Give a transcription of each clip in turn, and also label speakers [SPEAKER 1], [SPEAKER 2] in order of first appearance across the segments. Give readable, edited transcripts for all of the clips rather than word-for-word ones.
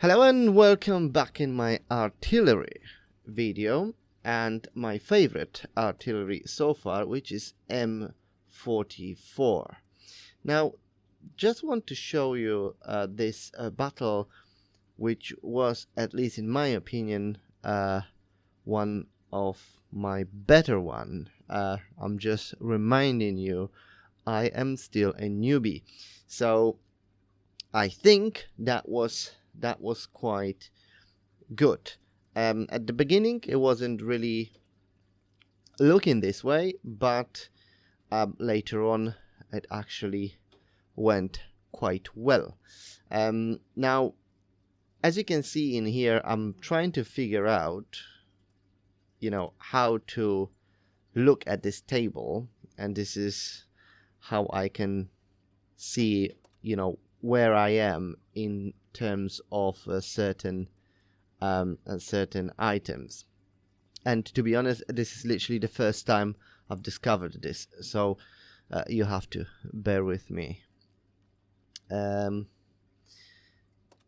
[SPEAKER 1] Hello and welcome back in my artillery video and my favorite artillery so far, which is M44. Now, just want to show you this battle, which was, at least in my opinion, one of my better one. I'm just reminding you, I am still a newbie, so I think that was quite good. At the beginning it wasn't really looking this way, but later on it actually went quite well. Now, as you can see in here, I'm trying to figure out, how to look at this table, and this is how I can see, where I am in terms of certain items. And to be honest, this is literally the first time I've discovered this, so you have to bear with me.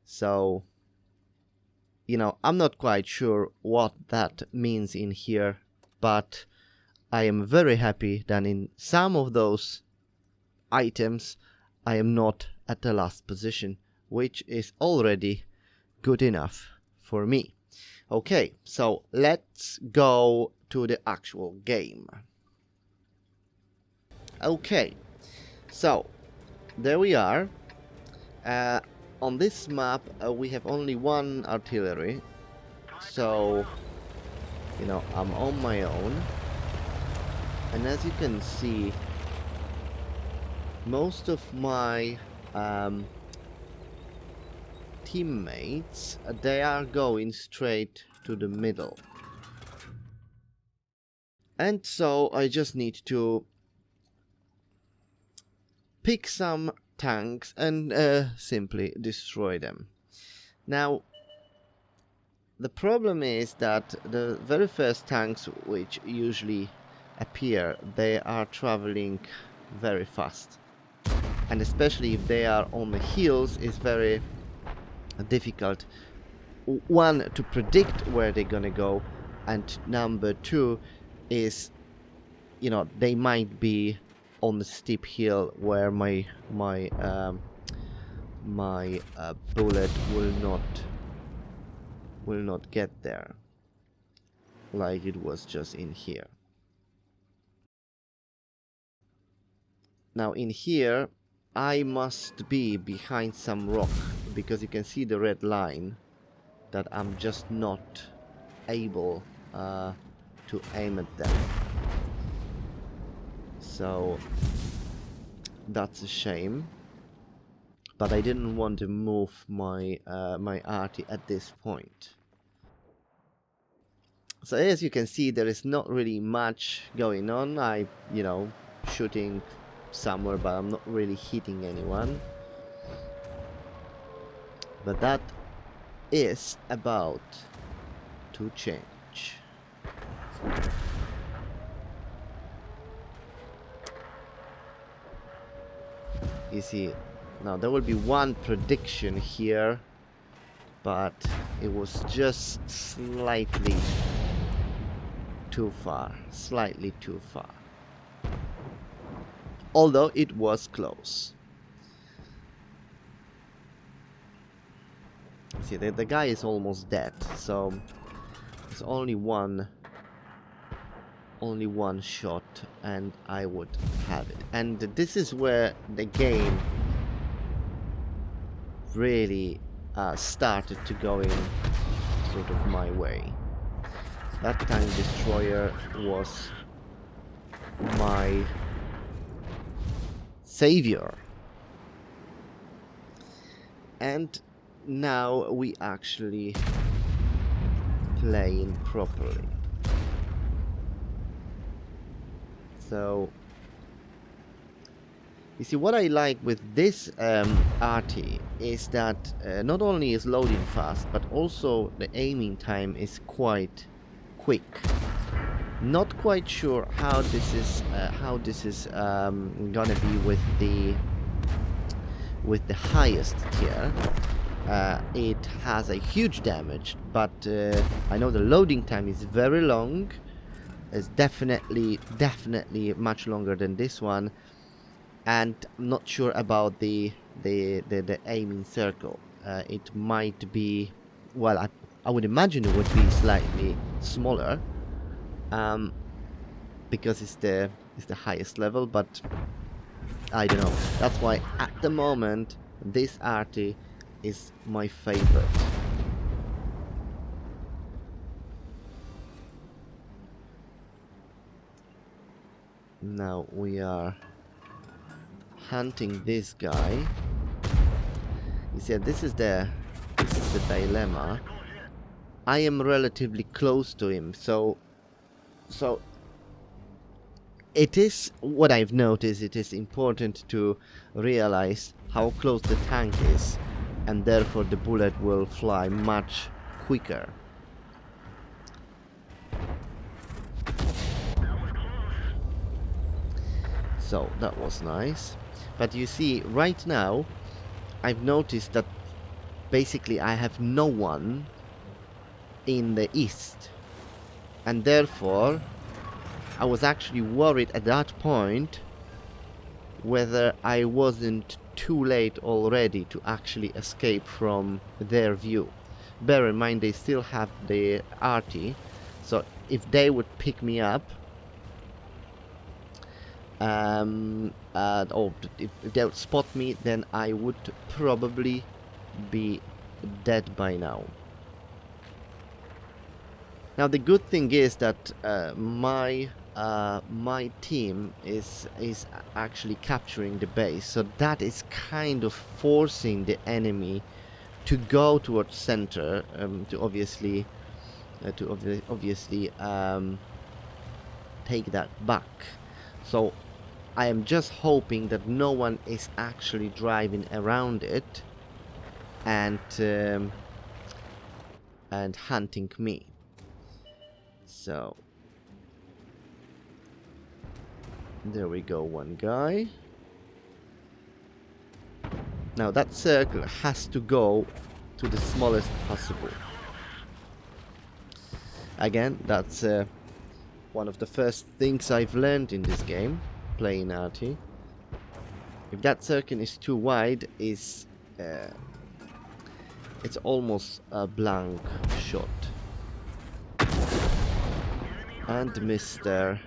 [SPEAKER 1] So I'm not quite sure what that means in here, but I am very happy that in some of those items I am not at the last position, which is already good enough for me. Okay, so let's go to the actual game. Okay, so there we are. On this map we have only one artillery, so I'm on my own, and as you can see, most of my teammates, they are going straight to the middle, and so I just need to pick some tanks and simply destroy them. Now, the problem is that the very first tanks which usually appear, they are traveling very fast, and especially if they are on the hills, is very difficult, one, to predict where they're gonna go, and number two is, they might be on the steep hill where my bullet will not get there, like it was just in here. Now in here I must be behind some rock, because you can see the red line that I'm just not able to aim at them. So that's a shame, but I didn't want to move my my Arty at this point. So as you can see, there is not really much going on. I shooting somewhere, but I'm not really hitting anyone. But that is about to change. You see, now there will be one prediction here, but it was just slightly too far, although it was close. See, the guy is almost dead, so it's only one shot and I would have it. And this is where the game really started to go in sort of my way. That tank destroyer was my savior, and now we actually playing properly. So you see, what I like with this Arty is that not only is loading fast, but also the aiming time is quite quick. Not quite sure how this is gonna be with the highest tier, it has a huge damage, but I know the loading time is very long. It's definitely much longer than this one, and I'm not sure about the aiming circle. It might be, well, I would imagine it would be slightly smaller, because it's the highest level, but I don't know. That's why at the moment this Arty is my favorite. Now we are hunting this guy. You see, this is the dilemma. I am relatively close to him, so it is, what I've noticed, it is important to realize how close the tank is, and therefore the bullet will fly much quicker. So that was nice. But you see, right now I've noticed that basically I have no one in the east, and therefore I was actually worried at that point whether I wasn't too late already to actually escape from their view. Bear in mind they still have the Arty, so if they would pick me up, or if they would spot me, then I would probably be dead by now. Now the good thing is that my team is actually capturing the base, so that is kind of forcing the enemy to go towards center, to obviously take that back. So I am just hoping that no one is actually driving around it and hunting me. So there we go, one guy. Now that circle has to go to the smallest possible. Again, that's one of the first things I've learned in this game, playing Arty. If that circle is too wide, it's almost a blank shot. And Mr.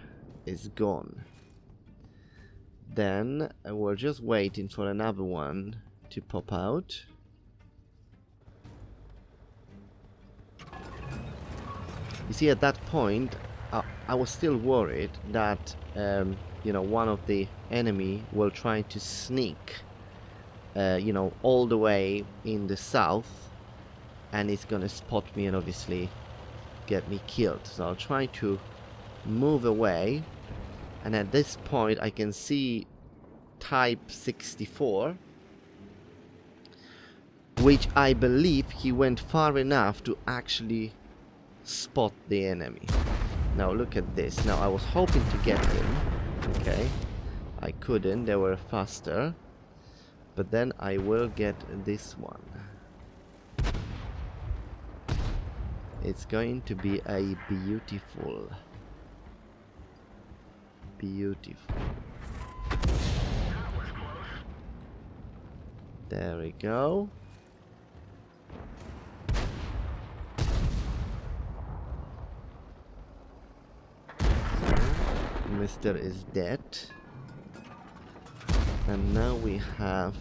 [SPEAKER 1] is gone. Then we're just waiting for another one to pop out. You see, at that point I was still worried that you know, one of the enemy will try to sneak you know, all the way in the south, and it's gonna spot me and obviously get me killed. So I'll try to move away, and at this point I can see Type 64, which I believe he went far enough to actually spot the enemy. Now look at this. Now I was hoping to get him. Okay, I couldn't, they were faster, but then I will get this one. It's going to be a beautiful. There we go. Mr. is dead. And now we have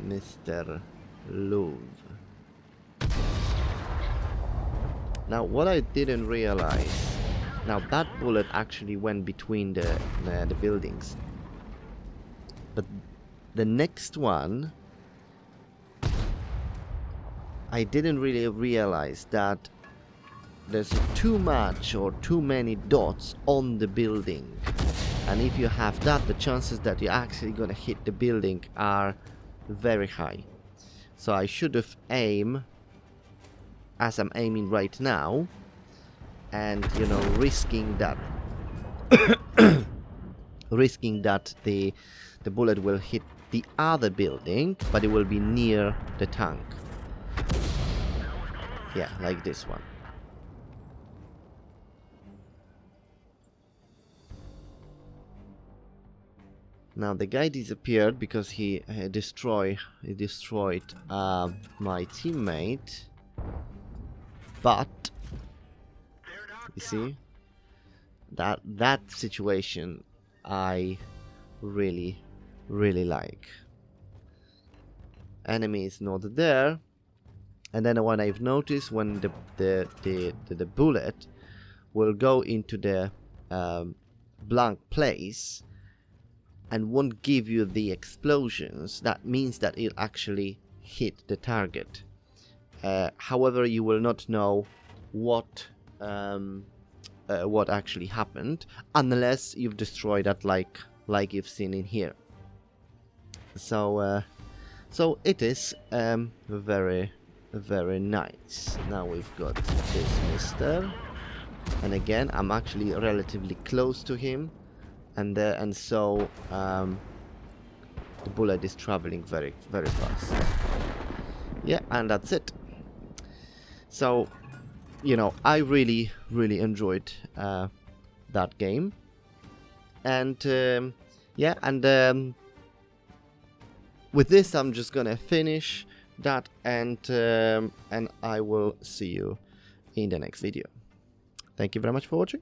[SPEAKER 1] Mr. NOOB. Now what I didn't realize, now that bullet actually went between the buildings, but the next one I didn't really realize that there's too much or too many dots on the building, and if you have that, the chances that you're actually gonna hit the building are very high. So I should have aimed as I'm aiming right now, and you know, risking that the bullet will hit the other building, but it will be near the tank. Yeah, like this one. Now the guy disappeared because he destroyed my teammate. But you see, that situation I really like. Enemy is not there, and then what I've noticed, when the bullet will go into the blank place and won't give you the explosions, that means that it actually hit the target. However, you will not know what actually happened unless you've destroyed that, like you've seen in here. So it is very nice. Now we've got this mister, and again I'm actually relatively close to him, and so the bullet is traveling very fast. Yeah, and that's it. So, you know, I really enjoyed that game, and yeah, and with this I'm just gonna finish that, and I will see you in the next video. Thank you very much for watching.